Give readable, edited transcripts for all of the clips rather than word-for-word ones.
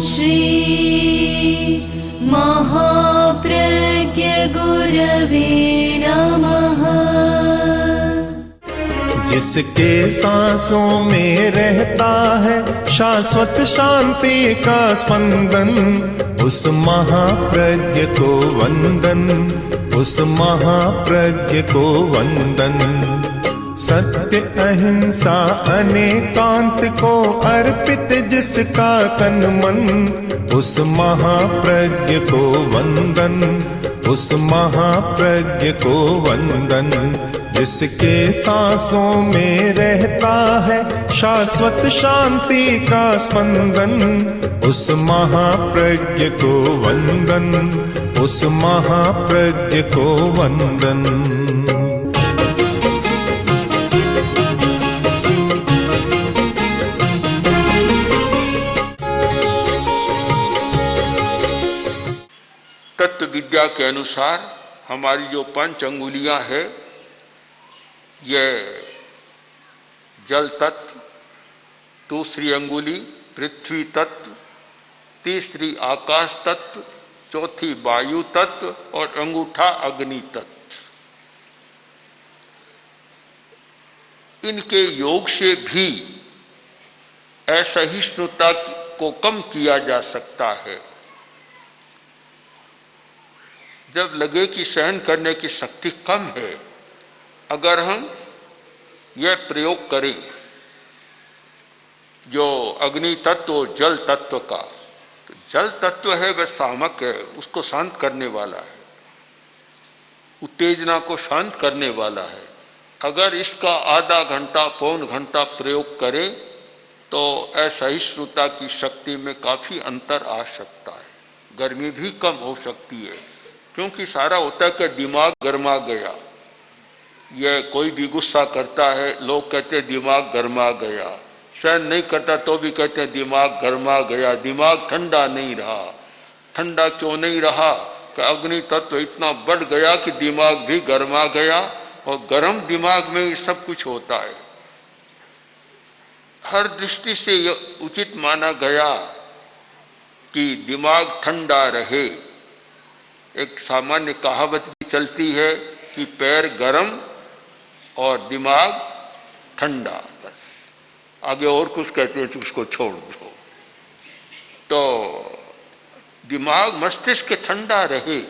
श्री महाप्रज्ञ गुरवे नमः। जिसके सांसों में रहता है शाश्वत शांति का स्पंदन, उस महाप्रज्ञ को वंदन, उस महाप्रज्ञ को वंदन। सत्य अहिंसा अनेकांत को अर्पित जिसका तन मन, उस महाप्रज्ञ को वंदन, उस महाप्रज्ञ को वंदन। जिसके सांसों में रहता है शाश्वत शांति का स्पंदन, उस महाप्रज्ञ को वंदन, उस महाप्रज्ञ को वंदन। तत्व विद्या के अनुसार हमारी जो 5 अंगुलियां है, यह जल तत्व, दूसरी अंगुली पृथ्वी तत्व, तीसरी आकाश तत्व, चौथी वायु तत्व और अंगूठा अग्नि तत्व। इनके योग से भी असहिष्णुता को कम किया जा सकता है। जब लगे कि सहन करने की शक्ति कम है, अगर हम यह प्रयोग करें जो अग्नि तत्व और जल तत्व का, तो जल तत्व है वह सामक है, उसको शांत करने वाला है, उत्तेजना को शांत करने वाला है। अगर इसका आधा घंटा पौन घंटा प्रयोग करें तो असहिष्णुता की शक्ति में काफ़ी अंतर आ सकता है, गर्मी भी कम हो सकती है। क्योंकि सारा होता है कि दिमाग गर्मा गया, यह कोई भी गुस्सा करता है लोग कहते हैं दिमाग गर्मा गया, सहन नहीं करता तो भी कहते हैं दिमाग गर्मा गया, दिमाग ठंडा नहीं रहा। ठंडा क्यों नहीं रहा? कि अग्नि तत्व इतना बढ़ गया कि दिमाग भी गर्मा गया, और गर्म दिमाग में ही सब कुछ होता है। हर दृष्टि से यह उचित माना गया कि दिमाग ठंडा रहे। एक सामान्य कहावत भी चलती है कि पैर गरम और दिमाग ठंडा, बस आगे और कुछ कहते हैं तो उसको छोड़ दो। तो दिमाग मस्तिष्क ठंडा रहे।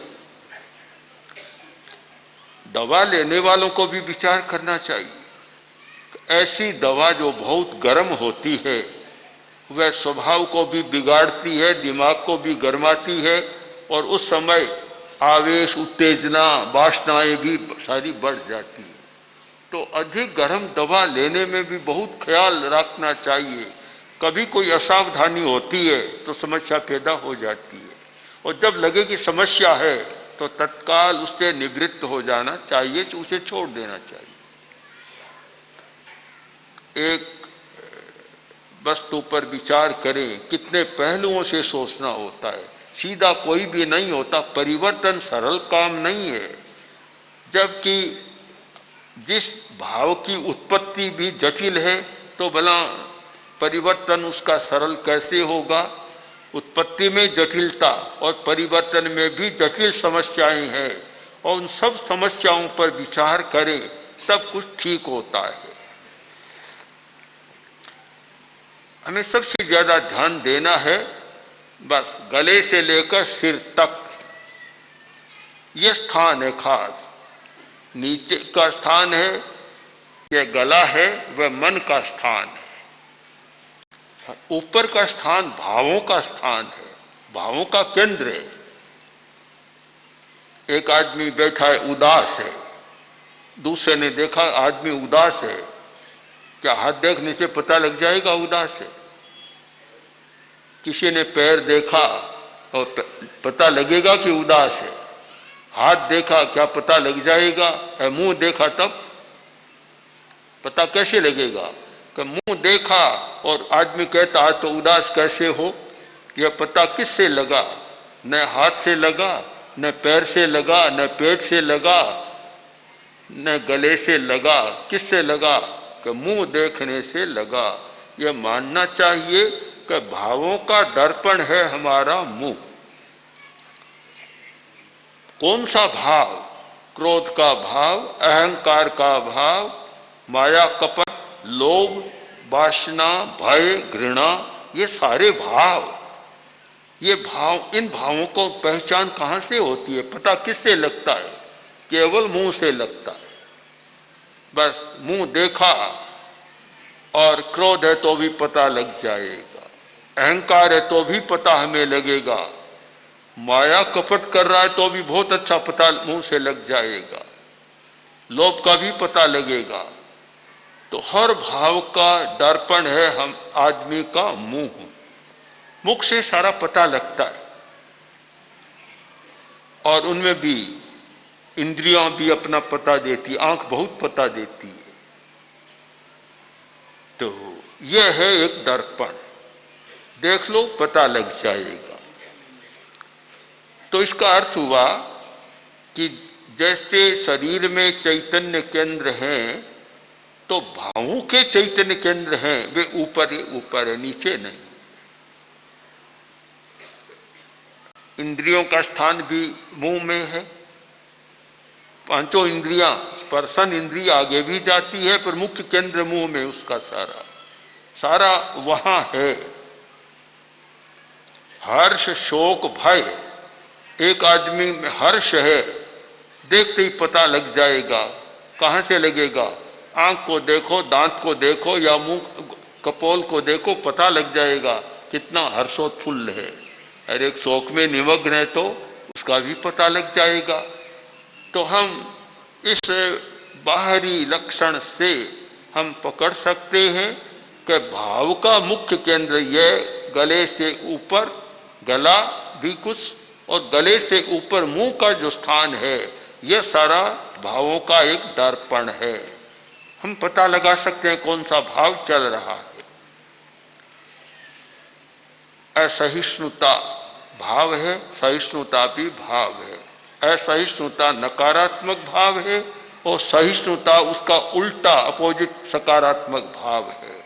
दवा लेने वालों को भी विचार करना चाहिए। ऐसी दवा जो बहुत गर्म होती है वह स्वभाव को भी बिगाड़ती है, दिमाग को भी गर्माती है, और उस समय आवेश, उत्तेजना, वासनाएं भी सारी बढ़ जाती है। तो अधिक गर्म दवा लेने में भी बहुत ख्याल रखना चाहिए। कभी कोई असावधानी होती है तो समस्या पैदा हो जाती है, और जब लगे कि समस्या है तो तत्काल उससे निवृत्त हो जाना चाहिए, उसे छोड़ देना चाहिए। एक वस्तु पर विचार करें, कितने पहलुओं से सोचना होता है, सीधा कोई भी नहीं होता। परिवर्तन सरल काम नहीं है, जबकि जिस भाव की उत्पत्ति भी जटिल है तो भला परिवर्तन उसका सरल कैसे होगा? उत्पत्ति में जटिलता और परिवर्तन में भी जटिल समस्याएं हैं, और उन सब समस्याओं पर विचार करें तब कुछ ठीक होता है। हमें सबसे ज़्यादा ध्यान देना है बस गले से लेकर सिर तक, ये स्थान है खास। नीचे का स्थान है, यह गला है, वह मन का स्थान है। ऊपर का स्थान भावों का स्थान है, भावों का केंद्र है। एक आदमी बैठा है, उदास है, दूसरे ने देखा आदमी उदास है, क्या हाथ देखने से पता लग जाएगा उदास है? किसी ने पैर देखा और पता लगेगा कि उदास है? हाथ देखा क्या पता लग जाएगा? मुंह देखा तब पता कैसे लगेगा? कि मुंह देखा और आदमी कहता है तो उदास कैसे हो, यह पता किससे लगा? न हाथ से लगा, न पैर से लगा, न पेट से लगा, न गले से लगा, किससे लगा? कि मुंह देखने से लगा। यह मानना चाहिए कि भावों का दर्पण है हमारा मुंह। कौन सा भाव? क्रोध का भाव, अहंकार का भाव, माया कपट, लोभ, वासना, भय, घृणा, ये सारे भाव। ये भाव, इन भावों को पहचान कहाँ से होती है? पता किससे लगता है? केवल मुंह से लगता है। बस मुंह देखा और क्रोध है तो भी पता लग जाएगा, अहंकार है तो भी पता हमें लगेगा, माया कपट कर रहा है तो भी बहुत अच्छा पता मुंह से लग जाएगा, लोभ का भी पता लगेगा। तो हर भाव का दर्पण है हम आदमी का मुंह। मुख से सारा पता लगता है और उनमें भी इंद्रियां भी अपना पता देती, आंख बहुत पता देती है। तो यह है एक दर्पण, देख लो पता लग जाएगा। तो इसका अर्थ हुआ कि जैसे शरीर में चैतन्य केंद्र हैं तो भावों के चैतन्य केंद्र हैं, वे ऊपर है, नीचे नहीं। इंद्रियों का स्थान भी मुंह में है। पांचों इंद्रियां, स्पर्शन इंद्रिय आगे भी जाती है पर मुख्य केंद्र मुंह में उसका सारा वहां है। हर्ष, शोक, भय, एक आदमी में हर्ष है, देखते ही पता लग जाएगा। कहाँ से लगेगा? आंख को देखो, दांत को देखो या मुंह कपोल को देखो, पता लग जाएगा कितना हर्षोत्फुल्ल है। और एक शोक में निमग्न है तो उसका भी पता लग जाएगा। तो हम इस बाहरी लक्षण से हम पकड़ सकते हैं कि भाव का मुख्य केंद्र यह गले से ऊपर, गला भी कुछ, और गले से ऊपर मुंह का जो स्थान है, यह सारा भावों का एक दर्पण है। हम पता लगा सकते हैं कौन सा भाव चल रहा है। असहिष्णुता भाव है, सहिष्णुता भी भाव है। असहिष्णुता नकारात्मक भाव है और सहिष्णुता उसका उल्टा अपोजिट सकारात्मक भाव है।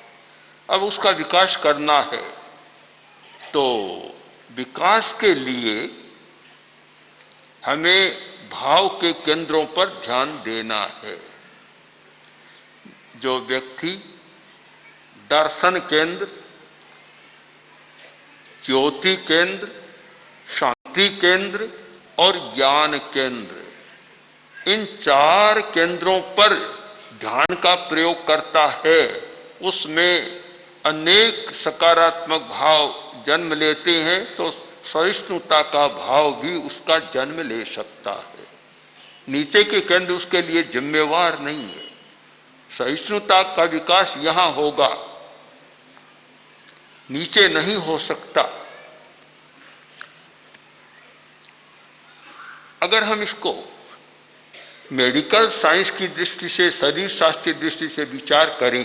अब उसका विकास करना है तो विकास के लिए हमें भाव के केंद्रों पर ध्यान देना है। जो व्यक्ति दर्शन केंद्र, ज्योति केंद्र, शांति केंद्र और ज्ञान केंद्र, इन चार केंद्रों पर ध्यान का प्रयोग करता है, उसमें अनेक सकारात्मक भाव जन्म लेते हैं तो सहिष्णुता का भाव भी उसका जन्म ले सकता है। नीचे के केंद्र उसके लिए जिम्मेवार नहीं है। सहिष्णुता का विकास यहाँ होगा, नीचे नहीं हो सकता। अगर हम इसको मेडिकल साइंस की दृष्टि से, शरीर शास्त्र की दृष्टि से विचार करें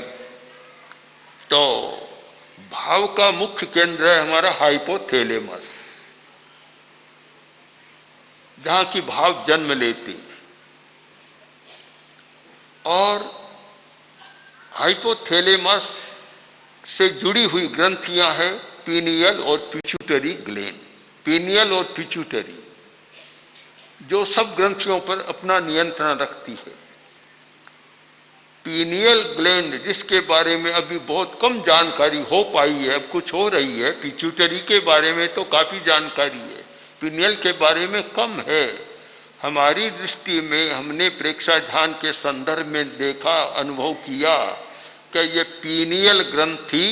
तो भाव का मुख्य केंद्र है हमारा हाइपोथैलेमस, जहां की भाव जन्म लेते हैं। और हाइपोथैलेमस से जुड़ी हुई ग्रंथियां हैं पीनियल और पिट्यूटरी ग्लैंड। पीनियल और पिट्यूटरी जो सब ग्रंथियों पर अपना नियंत्रण रखती है। पीनियल ग्लैंड जिसके बारे में अभी बहुत कम जानकारी हो पाई है, अब कुछ हो रही है। पिट्यूटरी के बारे में तो काफ़ी जानकारी है, पीनियल के बारे में कम है। हमारी दृष्टि में हमने प्रेक्षा ध्यान के संदर्भ में देखा, अनुभव किया कि ये पीनियल ग्रंथि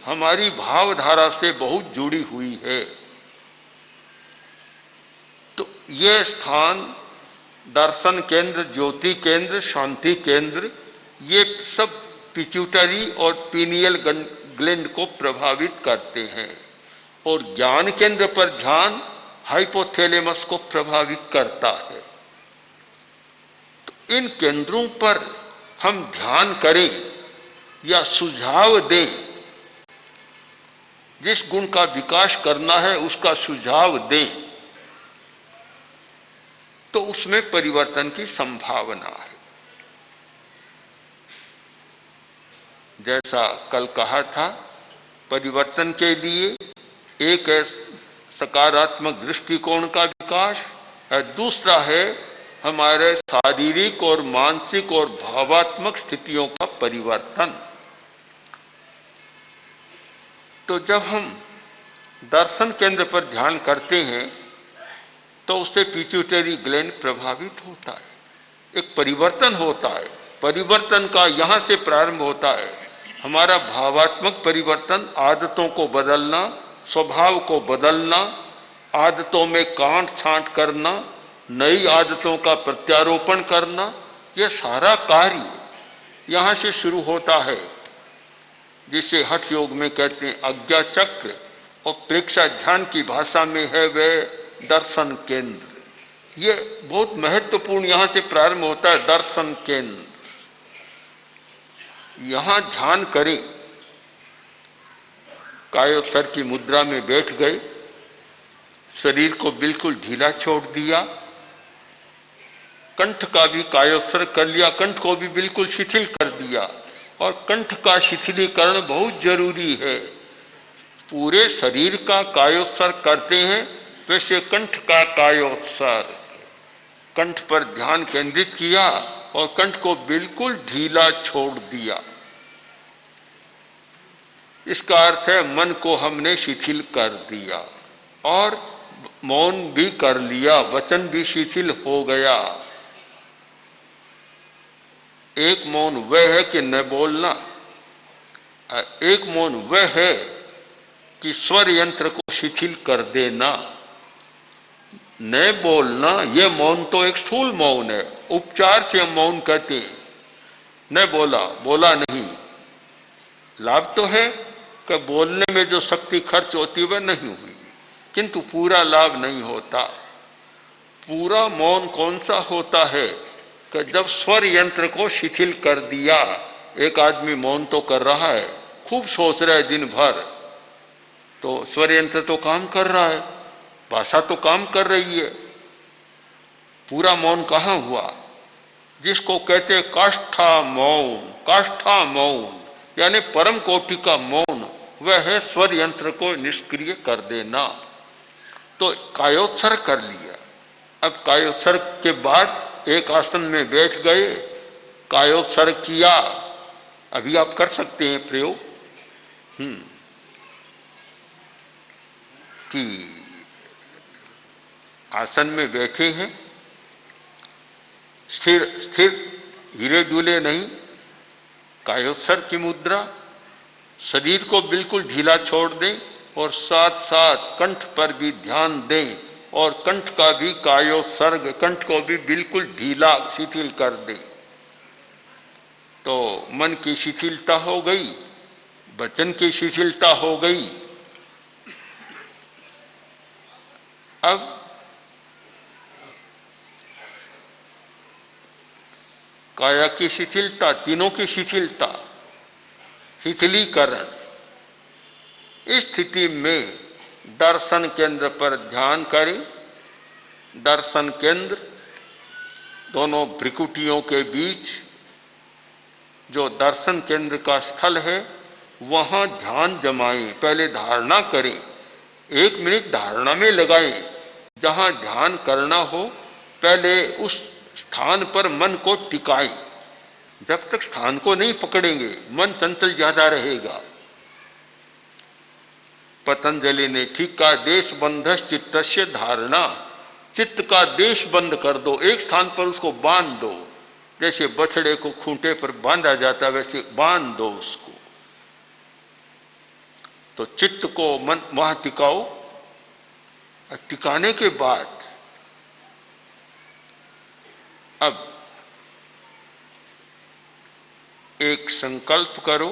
हमारी भावधारा से बहुत जुड़ी हुई है। तो ये स्थान दर्शन केंद्र, ज्योति केंद्र, शांति केंद्र, ये सब पिट्यूटरी और पीनियल ग्लैंड को प्रभावित करते हैं। और ज्ञान केंद्र पर ध्यान हाइपोथैलेमस को प्रभावित करता है। तो इन केंद्रों पर हम ध्यान करें या सुझाव दें, जिस गुण का विकास करना है उसका सुझाव दें, तो उसमें परिवर्तन की संभावना है। जैसा कल कहा था परिवर्तन के लिए एक है सकारात्मक दृष्टिकोण का विकास और दूसरा है हमारे शारीरिक और मानसिक और भावात्मक स्थितियों का परिवर्तन। तो जब हम दर्शन केंद्र पर ध्यान करते हैं तो उससे पिट्यूटरी ग्लैंड प्रभावित होता है, एक परिवर्तन होता है। परिवर्तन का यहाँ से प्रारंभ होता है हमारा भावात्मक परिवर्तन, आदतों को बदलना, स्वभाव को बदलना, आदतों में काट छांट करना, नई आदतों का प्रत्यारोपण करना, यह सारा कार्य यहाँ से शुरू होता है, जिसे हठ योग में कहते हैं आज्ञा चक्र, और प्रेक्षा ध्यान की भाषा में है वह दर्शन केंद्र। ये बहुत महत्वपूर्ण यहाँ से प्रारंभ होता है दर्शन केंद्र। यहाँ ध्यान करें, कायोत्सर्ग की मुद्रा में बैठ गए, शरीर को बिल्कुल ढीला छोड़ दिया, कंठ का भी कायोत्सर्ग कर लिया, कंठ को भी बिल्कुल शिथिल कर दिया। और कंठ का शिथिलीकरण बहुत जरूरी है। पूरे शरीर का कायोत्सर्ग करते हैं वैसे कंठ का कायोत्सर्ग, कंठ पर ध्यान केंद्रित किया और कंठ को बिल्कुल ढीला छोड़ दिया। इसका अर्थ है मन को हमने शिथिल कर दिया और मौन भी कर लिया, वचन भी शिथिल हो गया। एक मौन वह है कि न बोलना, एक मौन वह है कि स्वर यंत्र को शिथिल कर देना। न बोलना यह मौन तो एक स्थूल मौन है, उपचार से हम मौन कहते हैं। न बोला, बोला नहीं, लाभ तो है कि बोलने में जो शक्ति खर्च होती है वह नहीं हुई, किंतु पूरा लाभ नहीं होता। पूरा मौन कौन सा होता है कि जब स्वर यंत्र को शिथिल कर दिया। एक आदमी मौन तो कर रहा है, खूब सोच रहा है दिन भर, तो स्वर यंत्र तो काम कर रहा है, भाषा तो काम कर रही है, पूरा मौन कहाँ हुआ? जिसको कहते हैं काष्ठा मौन, काष्ठा मौन यानी परम कोटि का मौन, वह है स्वर यंत्र को निष्क्रिय कर देना। तो कायोत्सर्ग कर लिया। अब कायोत्सर्ग के बाद एक आसन में बैठ गए, कायोत्सर्ग किया। अभी आप कर सकते हैं प्रयोग कि आसन में बैठे हैं, स्थिर स्थिर, हिले डुले नहीं, कायोत्सर्ग की मुद्रा, शरीर को बिल्कुल ढीला छोड़ दें और साथ साथ कंठ पर भी ध्यान दें और कंठ का भी कायोत्सर्ग, कंठ को भी बिल्कुल ढीला शिथिल कर दें। तो मन की शिथिलता हो गई, वचन की शिथिलता हो गई। अब काया की शिथिलता, तीनों की शिथिलता, शिथिलीकरण। इस स्थिति में दर्शन केंद्र पर ध्यान करें। दर्शन केंद्र दोनों भ्रिकुटियों के बीच जो दर्शन केंद्र का स्थल है वहाँ ध्यान जमाएं। पहले धारणा करें, 1 मिनट धारणा में लगाएं। जहाँ ध्यान करना हो पहले उस स्थान पर मन को टिकाएं। जब तक स्थान को नहीं पकड़ेंगे मन चंचल ज्यादा रहेगा। पतंजलि ने ठीक कहा, देश बंधस चित्तस्य धारणा, चित्त का देश बंद कर दो, एक स्थान पर उसको बांध दो। जैसे बछड़े को खूंटे पर बांधा जाता वैसे बांध दो उसको। तो चित्त को मन वहां टिकाओ। टिकाने के बाद अब एक संकल्प करो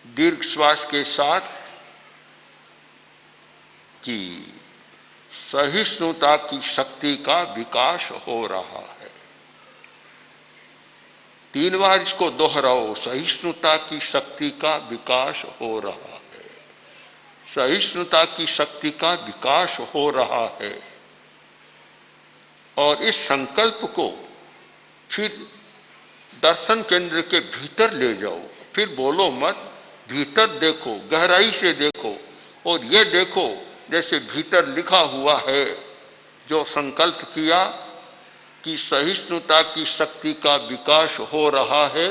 दीर्घ श्वास के साथ कि सहिष्णुता की शक्ति का विकास हो रहा है। 3 बार इसको दोहराओ, सहिष्णुता की शक्ति का विकास हो रहा है, सहिष्णुता की शक्ति का विकास हो रहा है। और इस संकल्प को फिर दर्शन केंद्र के भीतर ले जाओ। फिर बोलो मत, भीतर देखो, गहराई से देखो, और ये देखो जैसे भीतर लिखा हुआ है, जो संकल्प किया कि सहिष्णुता की शक्ति का विकास हो रहा है,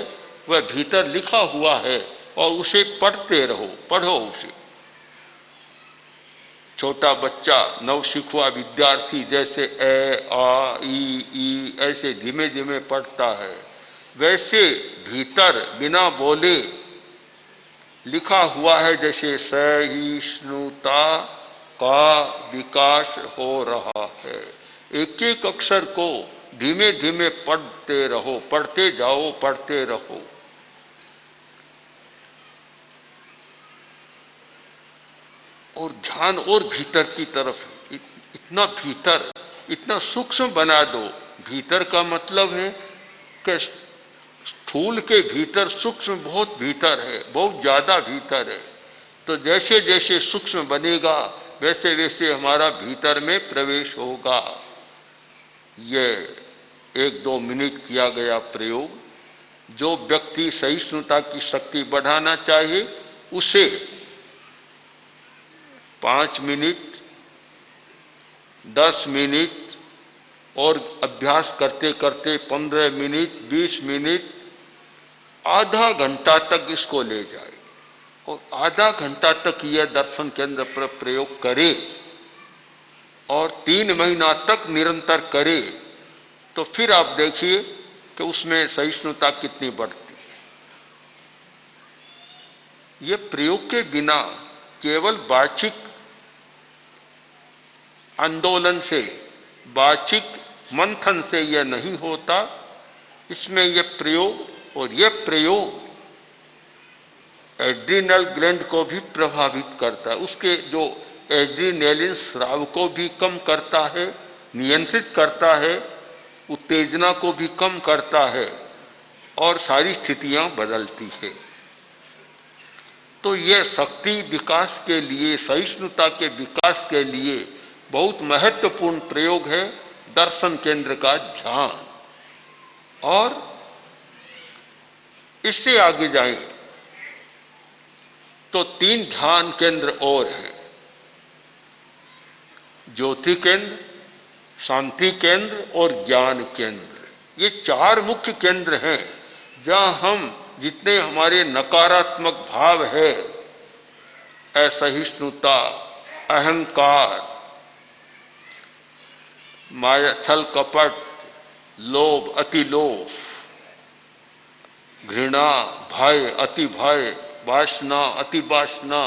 वह भीतर लिखा हुआ है, और उसे पढ़ते रहो, पढ़ो उसे। छोटा बच्चा, नवशिखुआ विद्यार्थी जैसे ए आ ई ऐसे धीमे धीमे पढ़ता है, वैसे भीतर बिना बोले लिखा हुआ है, जैसे सहिष्णुता का विकास हो रहा है। एक एक अक्षर को धीमे धीमे पढ़ते रहो, पढ़ते जाओ, पढ़ते रहो। और ध्यान और भीतर की तरफ, इतना भीतर, इतना सूक्ष्म बना दो। भीतर का मतलब है कि स्थूल के भीतर सूक्ष्म बहुत भीतर है, बहुत ज्यादा भीतर है। तो जैसे जैसे सूक्ष्म बनेगा वैसे वैसे हमारा भीतर में प्रवेश होगा। ये 1-2 मिनट किया गया प्रयोग, जो व्यक्ति सहिष्णुता की शक्ति बढ़ाना चाहे उसे 5 मिनट, 10 मिनट और अभ्यास करते करते 15 मिनट, 20 मिनट, आधा घंटा तक इसको ले जाए, और आधा घंटा तक यह दर्शन केंद्र पर प्रयोग करे और 3 महीना तक निरंतर करे, तो फिर आप देखिए कि उसमें सहिष्णुता कितनी बढ़ती है। ये प्रयोग के बिना केवल वाचिक आंदोलन से, वाचिक मंथन से यह नहीं होता। इसमें यह प्रयोग, और यह प्रयोग एड्रिनल ग्लैंड को भी प्रभावित करता है, उसके जो एड्रिनलिन स्राव को भी कम करता है, नियंत्रित करता है, उत्तेजना को भी कम करता है, और सारी स्थितियां बदलती है। तो यह शक्ति विकास के लिए, सहिष्णुता के विकास के लिए बहुत महत्वपूर्ण प्रयोग है दर्शन केंद्र का ध्यान। और इससे आगे जाएं तो 3 ध्यान केंद्र और हैं, ज्योति केंद्र, शांति केंद्र और ज्ञान केंद्र। ये 4 मुख्य केंद्र हैं जहाँ हम जितने हमारे नकारात्मक भाव है, असहिष्णुता, अहंकार, माया, छल कपट, लोभ, अति लोभ, घृणा, भय, अति भय, वासना, अति वासना,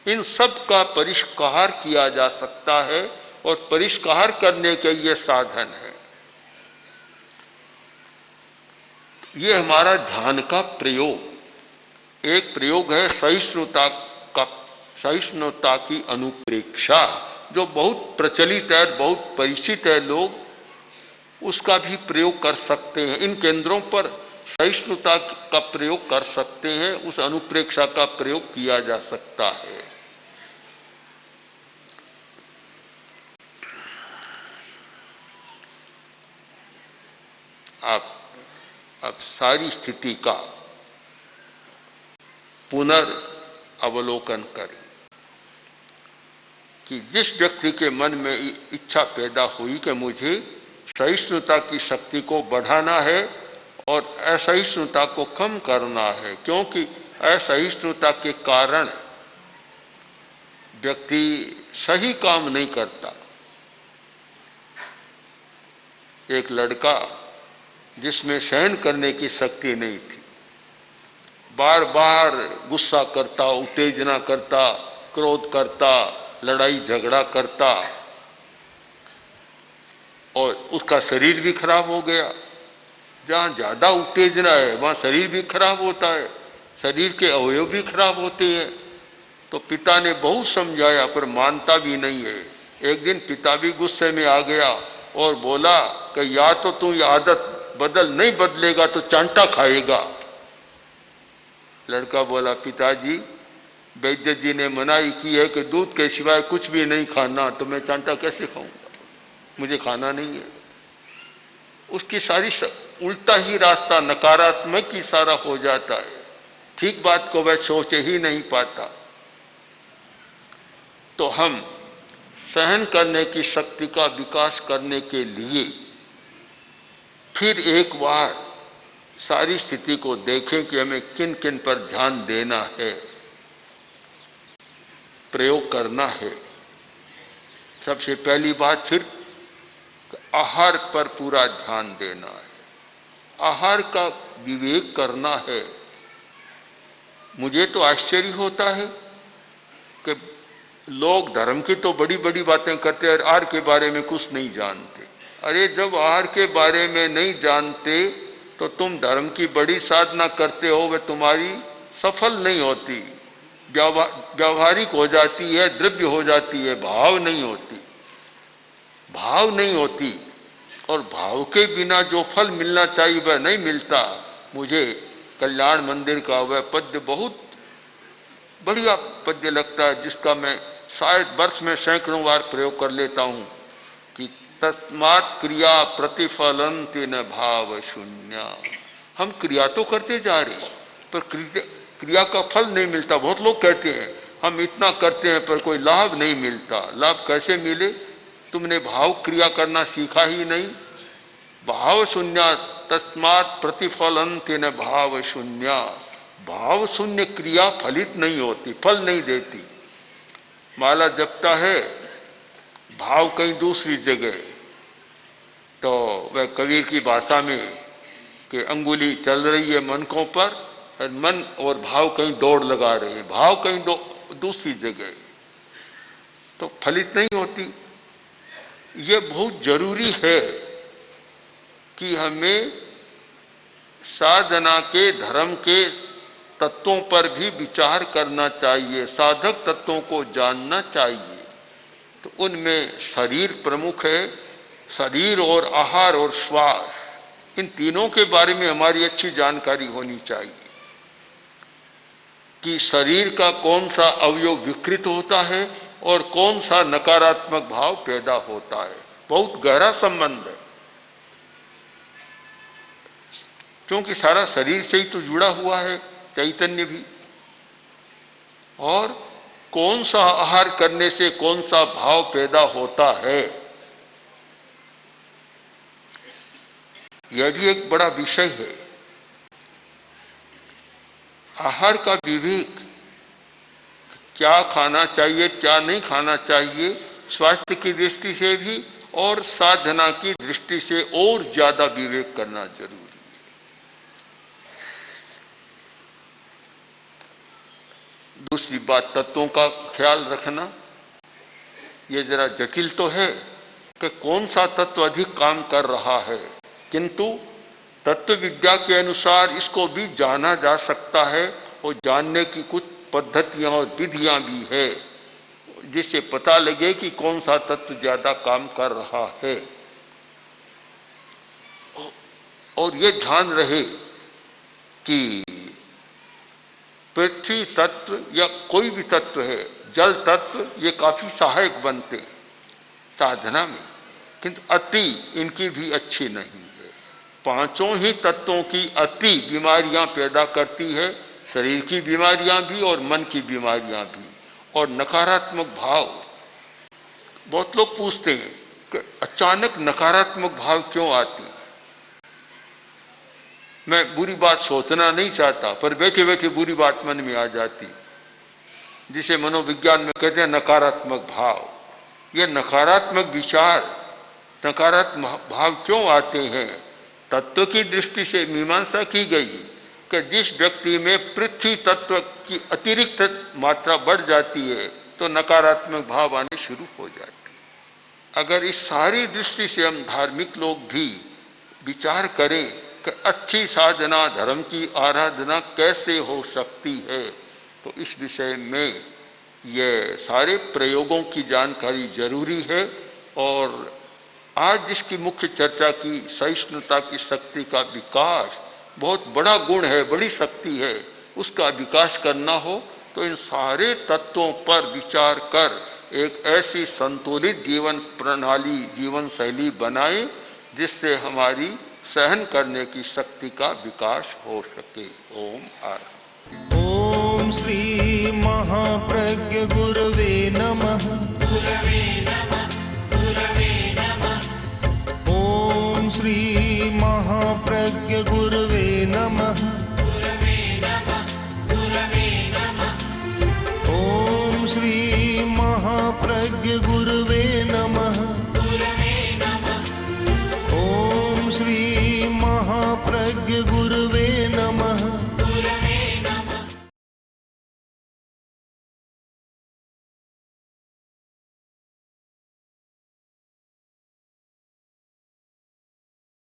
इन सब का परिष्कार किया जा सकता है, और परिष्कार करने के ये साधन है। ये हमारा ध्यान का प्रयोग। एक प्रयोग है सहिष्णुता का, सहिष्णुता की अनुप्रेक्षा, जो बहुत प्रचलित है, बहुत परिचित है, लोग उसका भी प्रयोग कर सकते हैं। इन केंद्रों पर सहिष्णुता का प्रयोग कर सकते हैं, उस अनुप्रेक्षा का प्रयोग किया जा सकता है। आप अब सारी स्थिति का पुनर्अवलोकन करें कि जिस व्यक्ति के मन में इच्छा पैदा हुई कि मुझे सहिष्णुता की शक्ति को बढ़ाना है और असहिष्णुता को कम करना है, क्योंकि असहिष्णुता के कारण व्यक्ति सही काम नहीं करता। एक लड़का जिसमें सहन करने की शक्ति नहीं थी, बार बार गुस्सा करता, उत्तेजना करता, क्रोध करता, लड़ाई झगड़ा करता, और उसका शरीर भी खराब हो गया। जहाँ ज़्यादा उत्तेजना है वहाँ शरीर भी खराब होता है, शरीर के अवयव भी खराब होते हैं। तो पिता ने बहुत समझाया पर मानता भी नहीं है। एक दिन पिता भी गुस्से में आ गया और बोला कि या तो तू ये आदत बदल, नहीं बदलेगा तो चांटा खाएगा। लड़का बोला, पिताजी वैद्य जी ने मनाही की है कि दूध के सिवाय कुछ भी नहीं खाना, तो मैं चांटा कैसे खाऊंगा, मुझे खाना नहीं है। उसकी सारी उल्टा ही रास्ता, नकारात्मक ही सारा हो जाता है। ठीक बात को वह सोच ही नहीं पाता। तो हम सहन करने की शक्ति का विकास करने के लिए फिर एक बार सारी स्थिति को देखें कि हमें किन किन पर ध्यान देना है, प्रयोग करना है। सबसे पहली बात फिर आहार पर पूरा ध्यान देना है, आहार का विवेक करना है। मुझे तो आश्चर्य होता है कि लोग धर्म की तो बड़ी बड़ी बातें करते हैं और आहार के बारे में कुछ नहीं जानते। अरे जब आहार के बारे में नहीं जानते तो तुम धर्म की बड़ी साधना करते हो, वह तुम्हारी सफल नहीं होती, व्यावहारिक हो जाती है, द्रव्य हो जाती है, भाव नहीं होती, भाव नहीं होती। और भाव के बिना जो फल मिलना चाहिए वह नहीं मिलता। मुझे कल्याण मंदिर का वह पद्य बहुत बढ़िया पद्य लगता है, जिसका मैं शायद वर्ष में सैकड़ों बार प्रयोग कर लेता हूँ कि तस्मात् क्रिया प्रतिफलन्ति न भाव शून्य। हम क्रिया तो करते जा रहे हैं पर क्रिया का फल नहीं मिलता। बहुत लोग कहते हैं हम इतना करते हैं पर कोई लाभ नहीं मिलता। लाभ कैसे मिले? तुमने भाव क्रिया करना सीखा ही नहीं। भाव शून्य तस्मात् प्रतिफलन्ति न भाव शून्य। भाव शून्य क्रिया फलित नहीं होती, फल नहीं देती। माला जपता है, भाव कहीं दूसरी जगह, तो वह कबीर की भाषा में कि अंगुली चल रही है मनकों पर, मन और भाव कहीं दौड़ लगा रहे हैं, भाव कहीं दूसरी जगह, तो फलित नहीं होती। ये बहुत जरूरी है कि हमें साधना के धर्म के तत्वों पर भी विचार करना चाहिए, साधक तत्वों को जानना चाहिए। तो उनमें शरीर प्रमुख है, शरीर और आहार और श्वास, इन तीनों के बारे में हमारी अच्छी जानकारी होनी चाहिए कि शरीर का कौन सा अवयव विकृत होता है और कौन सा नकारात्मक भाव पैदा होता है। बहुत गहरा संबंध है, क्योंकि सारा शरीर से ही तो जुड़ा हुआ है चैतन्य भी। और कौन सा आहार करने से कौन सा भाव पैदा होता है, यह भी एक बड़ा विषय है। आहार का विवेक, क्या खाना चाहिए क्या नहीं खाना चाहिए, स्वास्थ्य की दृष्टि से भी और साधना की दृष्टि से और ज्यादा विवेक करना जरूरी है। दूसरी बात, तत्वों का ख्याल रखना। ये जरा जटिल तो है कि कौन सा तत्व अधिक काम कर रहा है, किंतु तत्व विद्या के अनुसार इसको भी जाना जा सकता है और जानने की कुछ पद्धतियां और विधियां भी है जिससे पता लगे कि कौन सा तत्व ज्यादा काम कर रहा है। और ये ध्यान रहे कि पृथ्वी तत्व या कोई भी तत्व है, जल तत्व, ये काफी सहायक बनते हैं साधना में, किंतु अति इनकी भी अच्छी नहीं है। पांचों ही तत्वों की अति बीमारियां पैदा करती है, शरीर की बीमारियां भी और मन की बीमारियां भी। और नकारात्मक भाव, बहुत लोग पूछते हैं कि अचानक नकारात्मक भाव क्यों आती है। मैं बुरी बात सोचना नहीं चाहता, पर बैठे बैठे बुरी बात मन में आ जाती, जिसे मनोविज्ञान में कहते हैं नकारात्मक भाव। ये नकारात्मक विचार, नकारात्मक भाव क्यों आते हैं? तत्व की दृष्टि से मीमांसा की गई कि जिस व्यक्ति में पृथ्वी तत्व की अतिरिक्त मात्रा बढ़ जाती है तो नकारात्मक भाव आने शुरू हो जाती है। अगर इस सारी दृष्टि से हम धार्मिक लोग भी विचार करें कि अच्छी साधना, धर्म की आराधना कैसे हो सकती है, तो इस विषय में ये सारे प्रयोगों की जानकारी जरूरी है। और आज जिसकी मुख्य चर्चा की सहिष्णुता की शक्ति का विकास बहुत बड़ा गुण है, बड़ी शक्ति है, उसका विकास करना हो तो इन सारे तत्वों पर विचार कर एक ऐसी संतुलित जीवन प्रणाली, जीवन शैली बनाएं जिससे हमारी सहन करने की शक्ति का विकास हो सके। ओम आर ओम श्री महाप्रज्ञ गुरवे नमः। ओम श्री महाप्रज्ञ गुरवे